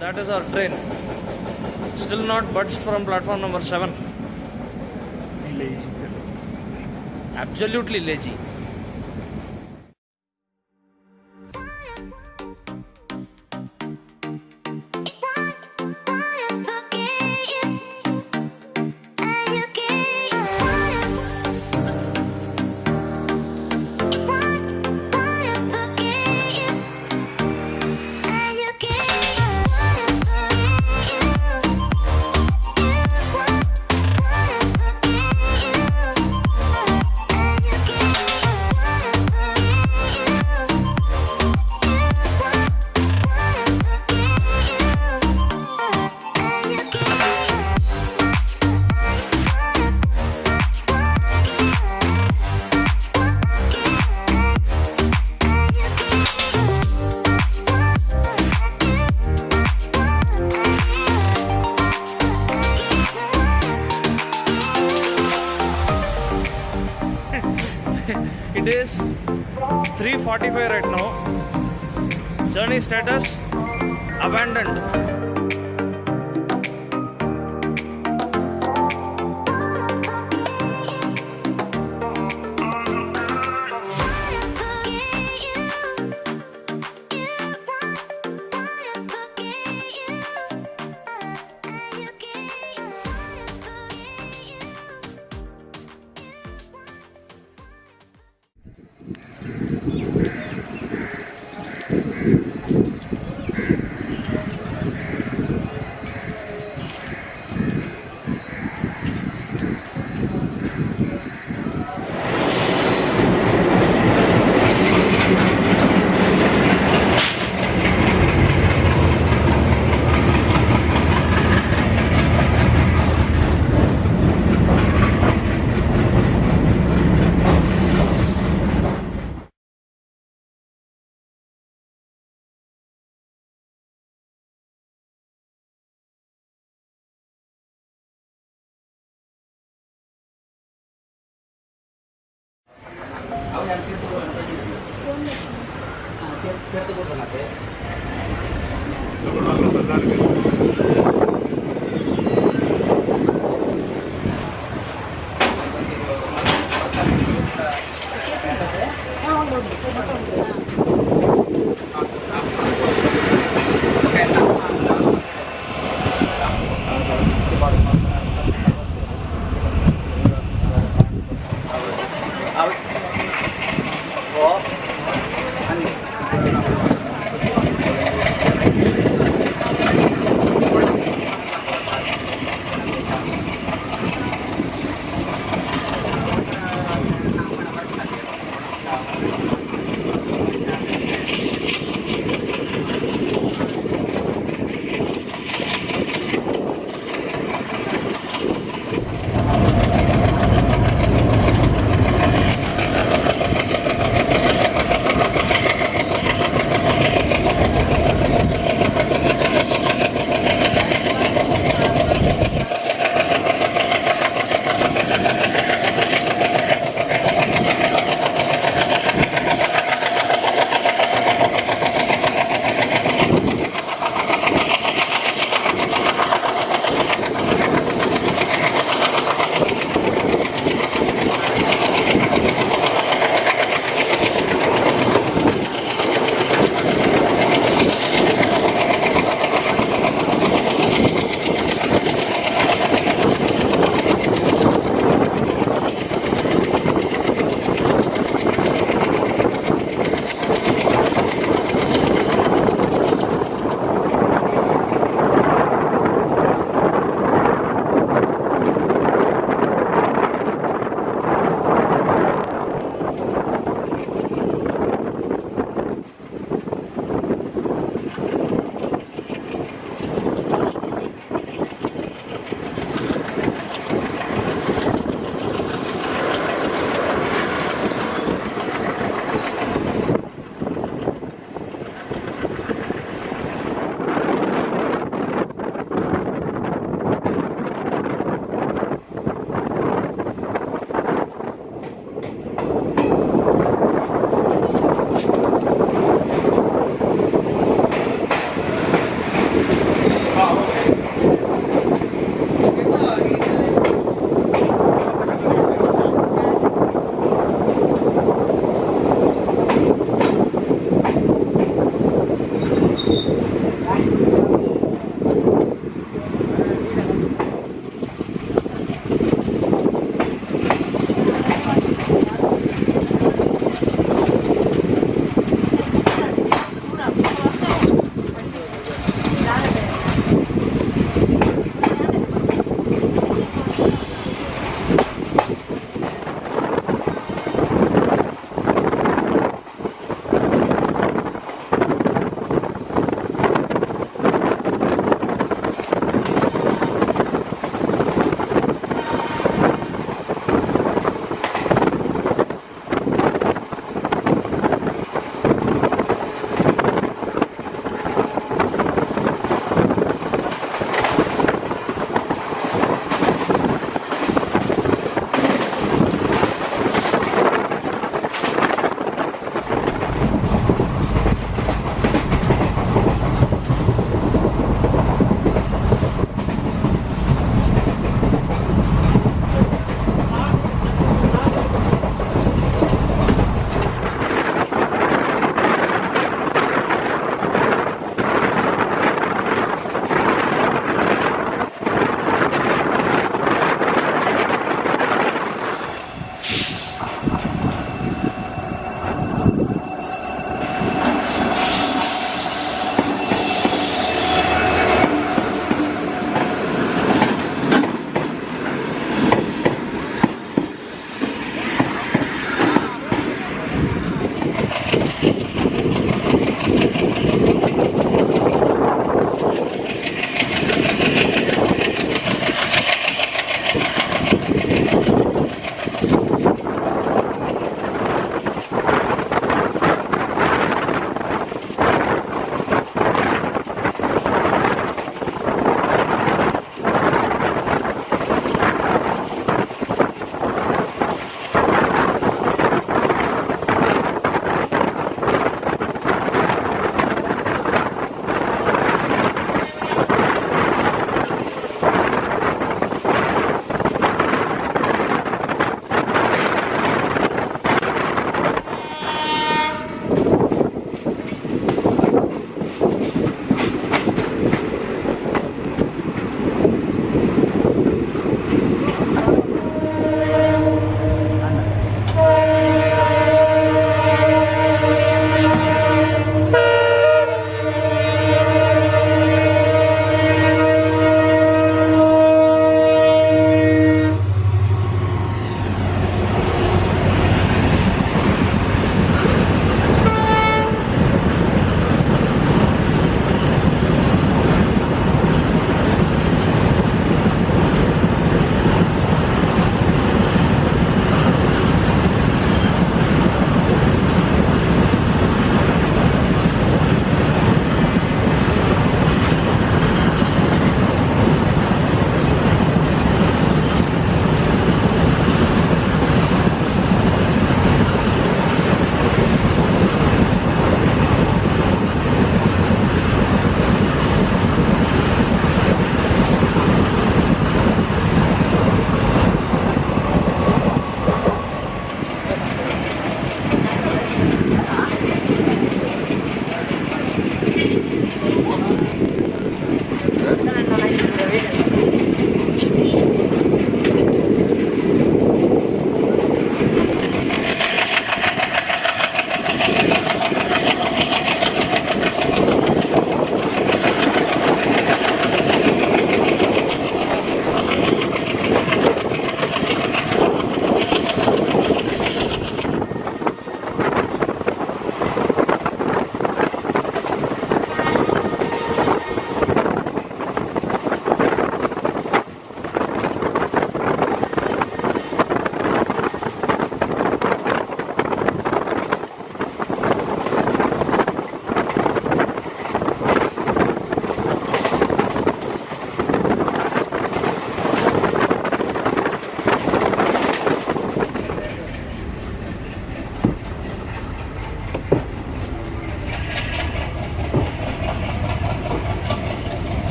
That is our train. Still not budged from platform number 7. Lazy fellow. Absolutely lazy. It is 3:45 right now. Journey status abandoned.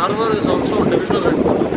Harbour is also divisional headquarters.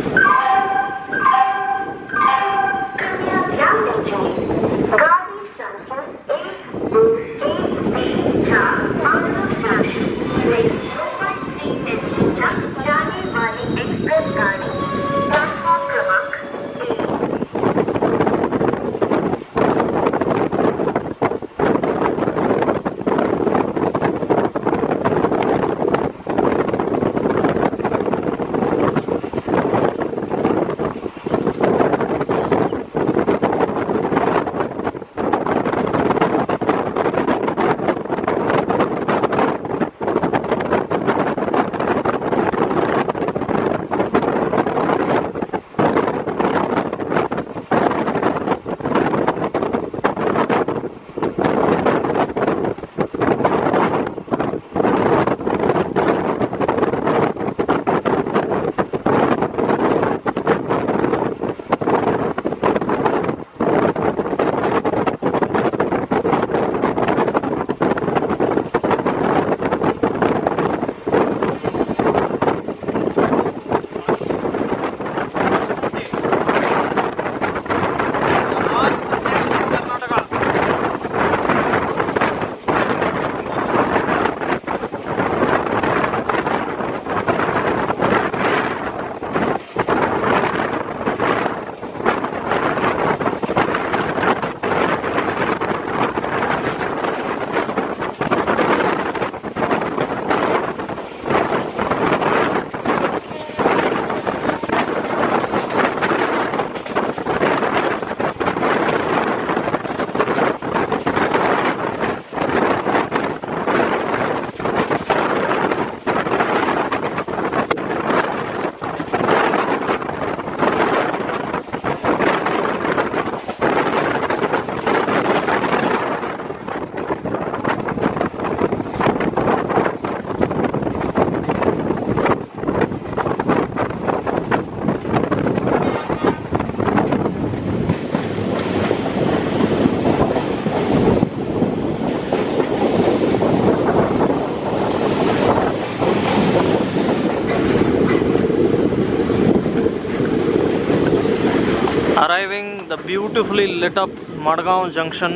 Arriving the beautifully lit up Madgaon Junction.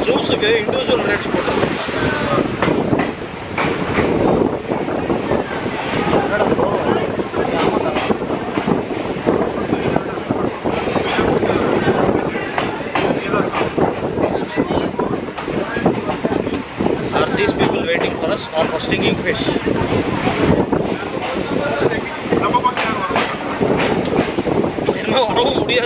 ಜ್ಯೂಸ್ಗೆ individual rates ಕೊಟ್ಟಿದ್ದಾರೆ. Are these people waiting for us or for stinging fish? इनमें और Odia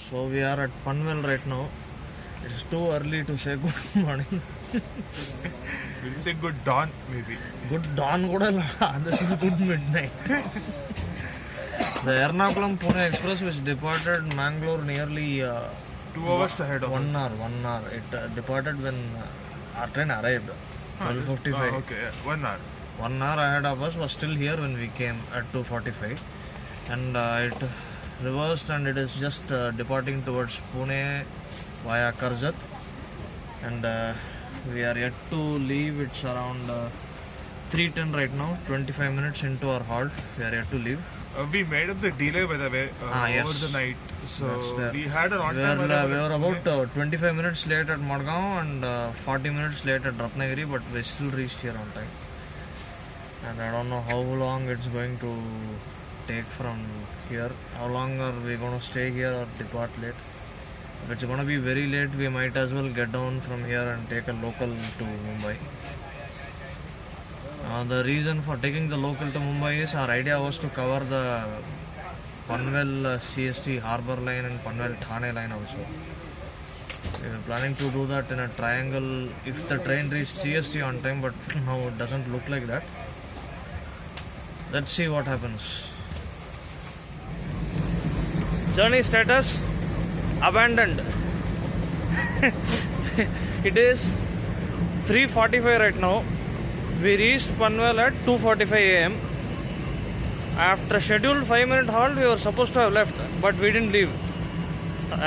So we are at Panvel right now. It's too early to say good morning. We'll say good dawn, maybe. Good dawn kuda la. This is good midnight. The Ernakulam Pune Express, which departed Mangalore nearly 2 hours ahead of us. 1 hour. It departed when our train arrived. 12:55. Okay, yeah. 1 hour. 1 hour ahead of us, was still here when we came at 2:45, and it reversed and it is just departing towards Pune via Karjat, and we are yet to leave. It's around 3:10 right now, 25 minutes into our halt. We are yet to leave. We made up the delay, by the way, Yes. over the night. So That's there. we had an on We time were about 25 minutes late at Madgaon and 40 minutes late at Ratnagiri, but we still reached here on time. And I don't know how long it's going to take from here. How long are we going to stay here or depart late? If it's going to be very late, we might as well get down from here and take a local to Mumbai. The reason for taking the local to Mumbai is our idea was to cover the Panvel CST Harbour line and Panvel Thane line also. We were planning to do that in a triangle if the train reached CST on time, but now it doesn't look like that. Let's see what happens. Journey status abandoned. It is 3:45 right now. We reached Panvel at 2:45 a.m. After scheduled 5-minute halt, we were supposed to have left, but we didn't leave.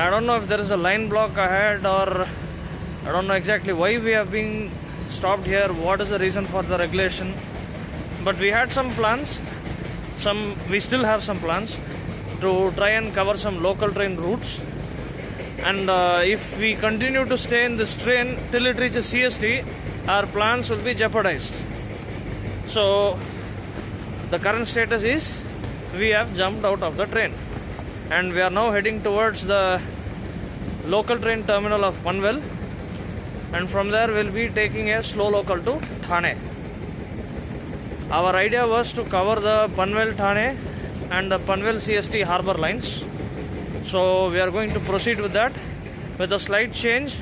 I don't know if there is a line block ahead, or I don't know exactly why we have been stopped here. What is the reason for the regulation? But we had some plans. We still have some plans to try and cover some local train routes. And if we continue to stay in this train till it reaches CST, our plans will be jeopardized. So the current status is we have jumped out of the train and we are now heading towards the local train terminal of Panvel, and from there we'll be taking a slow local to Thane. Our idea was to cover the Panvel Thane and the Panvel CST Harbour lines. So we are going to proceed with that, with a slight change,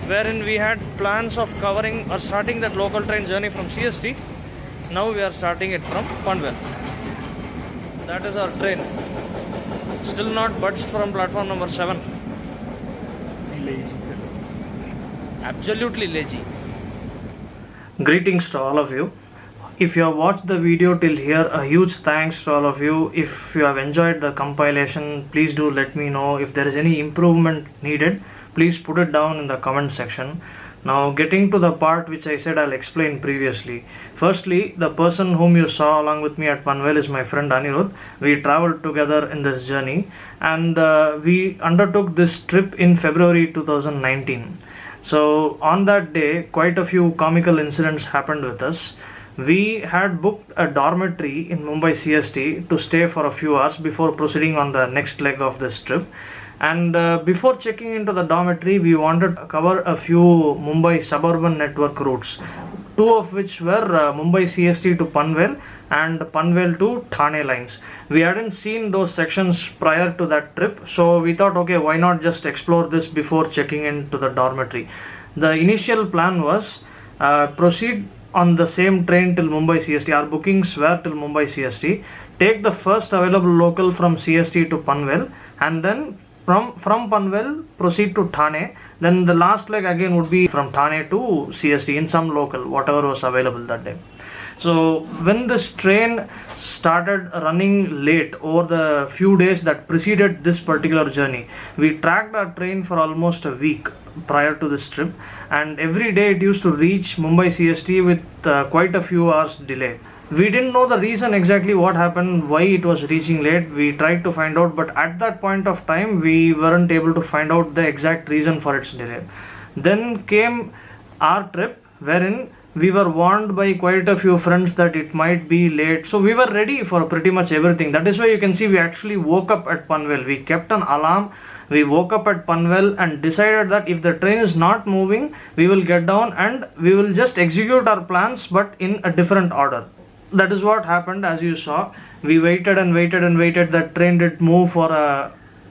wherein we had plans of covering or starting that local train journey from CST. Now we are starting it from Panvel. That is our train. Still not budged from platform number 7. Lazy fellow. Absolutely lazy. Greetings to all of you. If you have watched the video till here, a huge thanks to all of you. If you have enjoyed the compilation, please do let me know. If there is any improvement needed, please put it down in the comment section. Now getting to the part which I said I'll explain previously. Firstly, the person whom you saw along with me at Panvel is my friend Anirudh. We travelled together in this journey, and we undertook this trip in February 2019. So on that day, quite a few comical incidents happened with us. We had booked a dormitory in Mumbai CST to stay for a few hours before proceeding on the next leg of this trip. And before checking into the dormitory, we wanted to cover a few Mumbai Suburban network routes, 2 of which were Mumbai CST to Panvel and Panvel to Thane lines. We hadn't seen those sections prior to that trip, so we thought, okay, why not just explore this before checking into the dormitory. The initial plan was proceed on the same train till Mumbai CST. Our bookings were till Mumbai CST. Take the first available local from CST to Panvel, and then from Panvel proceed to Thane. Then the last leg again would be from Thane to CST in some local, whatever was available that day. So when this train started running late over the few days that preceded this particular journey, we tracked our train for almost a week prior to this trip, and every day it used to reach Mumbai CST with quite a few hours delay. We didn't know the reason exactly what happened, why it was reaching late. We tried to find out, but at that point of time we weren't able to find out the exact reason for its delay. Then came our trip, wherein we were warned by quite a few friends that it might be late. So we were ready for pretty much everything. That is why you can see we actually woke up at Panvel. We kept an alarm. We woke up at Panvel and decided that if the train is not moving, we will get down and we will just execute our plans, but in a different order. That is what happened. As you saw, we waited and waited and waited. That train did move for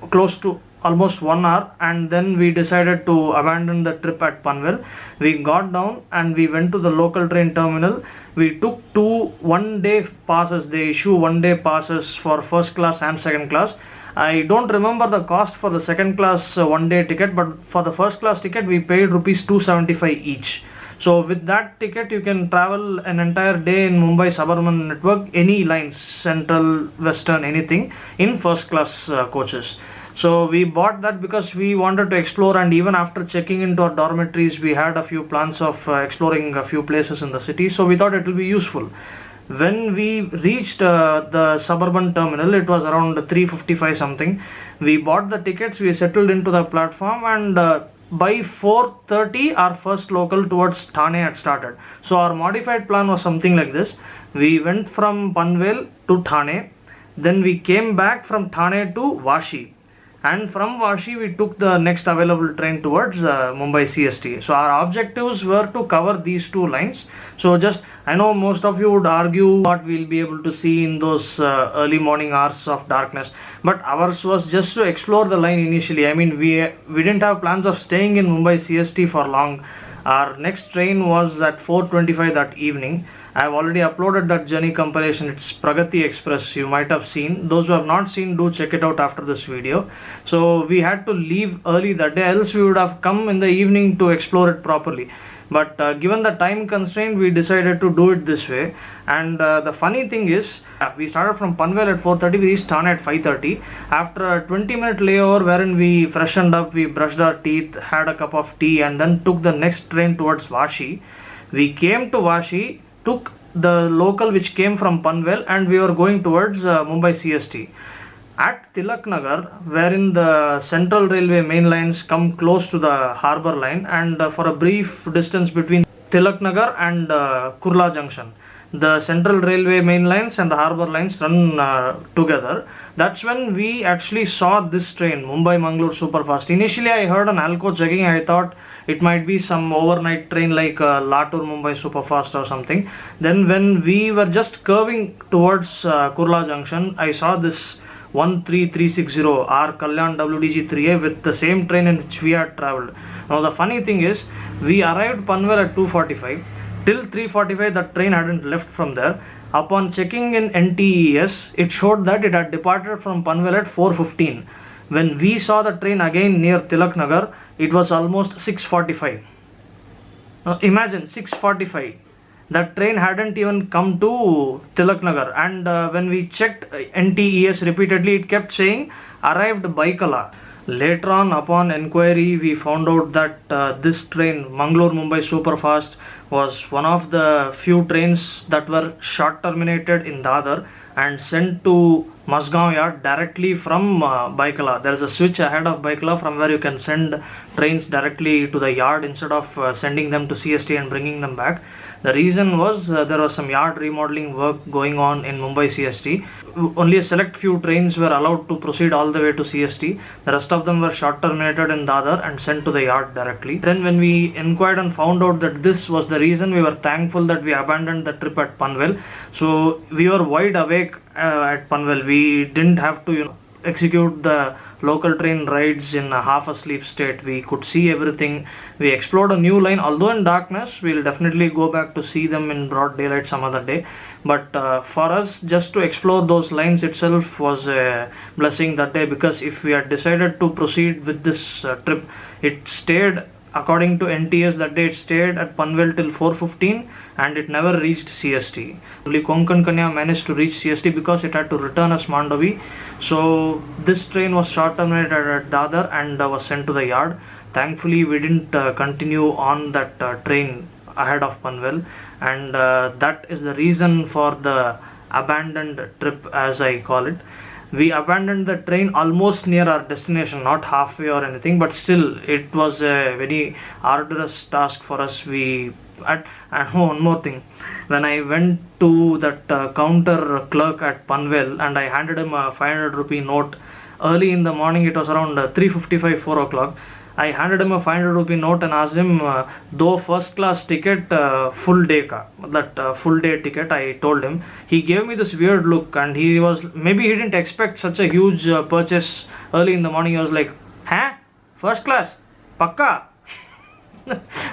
close to almost 1 hour, and then we decided to abandon the trip at Panvel. We got down and we went to the local train terminal. We took 2 1-day passes. They issue 1-day passes for first class and second class. I don't remember the cost for the second class 1-day ticket, but for the first class ticket we paid rupees 275 each. So with that ticket you can travel an entire day in Mumbai Suburban network, any lines, central, western, anything, in first class coaches. So we bought that because we wanted to explore, and even after checking into our dormitories we had a few plans of exploring a few places in the city, so we thought it will be useful. When we reached the Suburban terminal, it was around 3:55 something. We bought the tickets, we settled into the platform, and by 4:30 our first local towards Thane had started. So our modified plan was something like this. We went from Panvel to Thane, then we came back from Thane to Vashi, and from Vashi we took the next available train towards Mumbai CST. So our objectives were to cover these two lines. So just, I know most of you would argue what we'll be able to see in those early morning hours of darkness, but ours was just to explore the line initially. I mean, we didn't have plans of staying in Mumbai CST for long. Our next train was at 4:25 that evening. I have already uploaded that journey compilation. It's Pragati Express, you might have seen. Those who have not seen, do check it out after this video. So we had to leave early that day, else we would have come in the evening to explore it properly. But given the time constraint, we decided to do it this way. And the funny thing is, we started from Panvel at 4:30, we reached Thane at 5:30. After a 20-minute layover wherein we freshened up, we brushed our teeth, had a cup of tea, and then took the next train towards Vashi. We came to Vashi, took the local which came from Panvel, and we were going towards Mumbai CST. At Tilak Nagar, wherein the Central Railway main lines come close to the harbour line, and for a brief distance between Tilak Nagar and Kurla Junction, the Central Railway main lines and the harbour lines run together. That's when we actually saw this train, Mumbai Mangaluru Superfast. Initially I heard an Alco checking. I thought it might be some overnight train like Latur Mumbai Superfast or something. Then when we were just curving towards Kurla Junction, I saw this 13360 R Kalyan WDG 3A with the same train in which we had travelled. Now the funny thing is, we arrived Panvel at 2:45. Till 3:45 the train hadn't left from there. Upon checking in NTES, it showed that it had departed from Panvel at 4:15. When we saw the train again near Tilak Nagar, it was almost 6:45. Now imagine, 6:45. That train hadn't even come to Tilak Nagar, and when we checked NTES repeatedly, it kept saying arrived Baikala. Later on, upon enquiry, we found out that this train, Mangaluru Mumbai Superfast, was one of the few trains that were short terminated in Dadar and sent to Masgaon yard directly from Baikala. There is a switch ahead of Baikala from where you can send trains directly to the yard instead of sending them to CST and bringing them back. The reason was there was some yard remodeling work going on in Mumbai CST. Only a select few trains were allowed to proceed all the way to CST. The rest of them were short terminated in Dadar and sent to the yard directly. Then when we inquired and found out that this was the reason, we were thankful that we abandoned the trip at Panvel. So we were wide awake at Panvel. We didn't have to execute the local train rides in a half asleep state. We could see everything. We explored a new line, although in darkness. We'll definitely go back to see them in broad daylight some other day. But for us, just to explore those lines itself was a blessing that day, because if we had decided to proceed with this trip, it stayed, according to NTS that day, it stayed at Panvel till 4:15 and it never reached CST. Only Konkan managed to reach CST because it had to return as Mandovi. So this train was short terminated at Dadar and was sent to the yard. Thankfully we didn't continue on that train ahead of Panvel, and that is the reason for the abandoned trip, as I call it. We abandoned the train almost near our destination, not halfway or anything, but still it was a very arduous task for us. One more thing, when I went to that counter clerk at Panvel and I handed him a 500 rupee note early in the morning, it was around 3:55, 4 o'clock. I handed him a 500 rupee note and asked him, though first class ticket, full day ka, that full day ticket, I told him. He gave me this weird look, and maybe he didn't expect such a huge purchase early in the morning. He was like, Huh? First class? Pakka?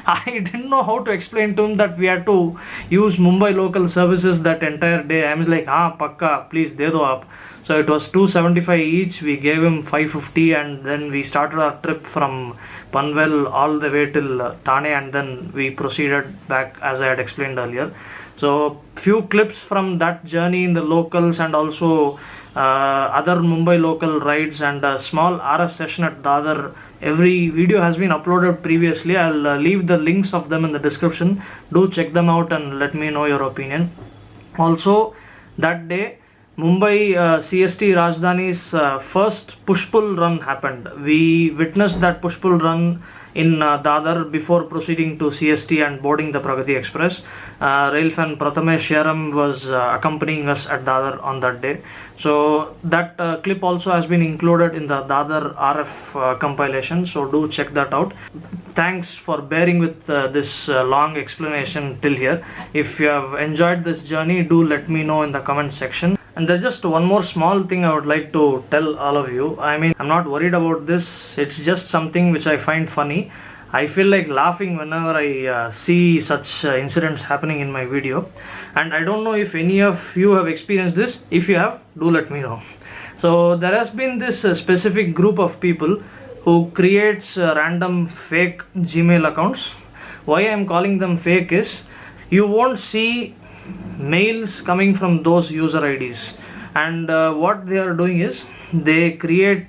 I didn't know how to explain to him that we had to use Mumbai local services that entire day. I was like, pakka, please de do aap. So it was 275 each. We gave him 550 and then we started our trip from Panvel all the way till Thane, and then we proceeded back as I had explained earlier. So few clips from that journey in the locals, and also other Mumbai local rides, and a small RF session at Dadar. Every video has been uploaded previously. I'll leave the links of them in the description. Do check them out and let me know your opinion. Also, that day Mumbai CST Rajdhani's first push-pull run happened. We witnessed that push-pull run in Dadar before proceeding to CST and boarding the Pragati Express. Railfan Prathamesh Sharam was accompanying us at Dadar on that day. So that clip also has been included in the Dadar RF compilation. So do check that out. Thanks for bearing with this long explanation till here. If you have enjoyed this journey, do let me know in the comment section. And there's just one more small thing I would like to tell all of you. I mean, I'm not worried about this. It's just something which I find funny. I feel like laughing whenever I see such incidents happening in my video. And I don't know if any of you have experienced this. If you have, do let me know. So there has been this specific group of people who creates random fake Gmail accounts. Why I'm calling them fake is, you won't see mails coming from those user IDs, and what they are doing is they create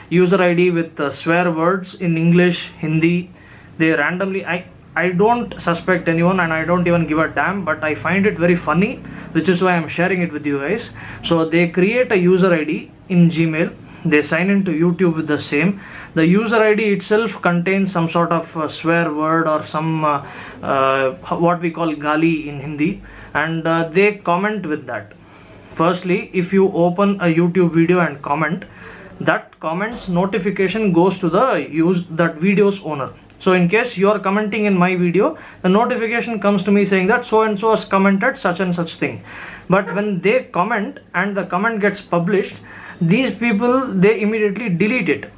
user ID with swear words in English, Hindi. They randomly, I don't suspect anyone and I don't even give a damn, but I find it very funny, which is why I'm sharing it with you guys. So they create a user ID in Gmail, they sign into YouTube with the same. The user ID itself contains some sort of swear word or some what we call gali in Hindi, and they comment with that. Firstly, if you open a YouTube video and comment, that comment's notification goes to that video's owner. So in case you are commenting in my video, the notification comes to me saying that so and so has commented such and such thing. But when they comment and the comment gets published, these people, they immediately delete it.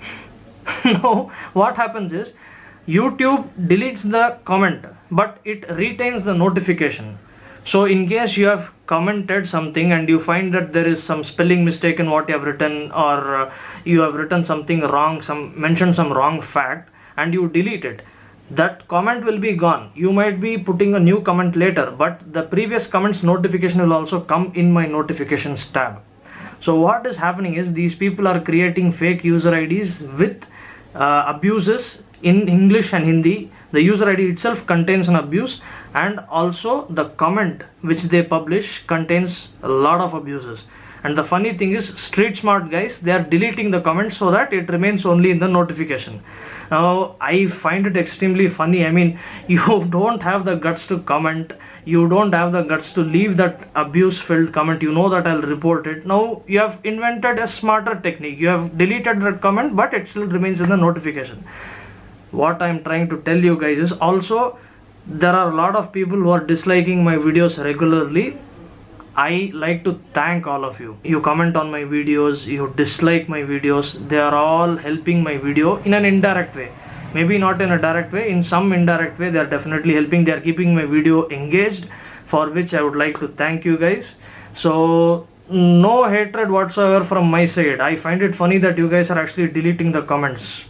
Now what happens is, YouTube deletes the comment but it retains the notification. So in case you have commented something and you find that there is some spelling mistake in what you have written, or you have written something wrong, mentioned some wrong fact, and you delete it, that comment will be gone. You might be putting a new comment later, but the previous comment's notification will also come in my notifications tab. So what is happening is, these people are creating fake user IDs with abuses in English and Hindi. The user ID itself contains an abuse, and also the comment which they publish contains a lot of abuses. And the funny thing is, street smart guys, they are deleting the comments so that it remains only in the notification. Now I find it extremely funny. I mean, you don't have the guts to comment, you don't have the guts to leave that abuse filled comment. You know that I'll report it. Now you have invented a smarter technique. You have deleted that comment, but it still remains in the notification. What I'm trying to tell you guys is, also there are a lot of people who are disliking my videos regularly. I like to thank all of you. You comment on my videos, you dislike my videos. They are all helping my video in an indirect way. Maybe not in a direct way, in some indirect way they are definitely helping. They are keeping my video engaged, for which I would like to thank you guys. So no hatred whatsoever from my side. I find it funny that you guys are actually deleting the comments.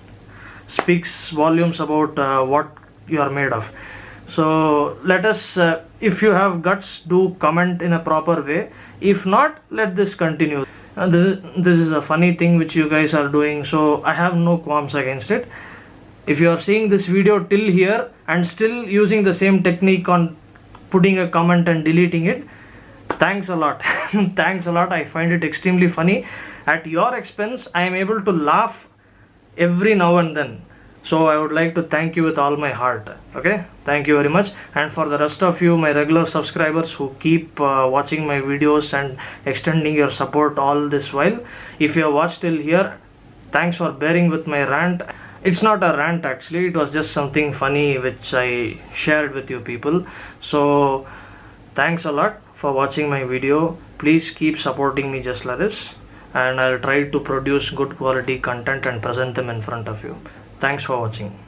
Speaks volumes about what you are made of. So let us, if you have guts, do comment in a proper way. If not, let this continue. This is a funny thing which you guys are doing, so I have no qualms against it. If you are seeing this video till here and still using the same technique on putting a comment and deleting it, thanks a lot. Thanks a lot. I find it extremely funny. At your expense, I am able to laugh every now and then. So I would like to thank you with all my heart. Okay, thank you very much. And for the rest of you, my regular subscribers who keep watching my videos and extending your support all this while, if you have watched till here, thanks for bearing with my rant. It's not a rant actually, it was just something funny which I shared with you people. So thanks a lot for watching my video. Please keep supporting me just like this. and I'll try to produce good quality content and present them in front of you. Thanks for watching.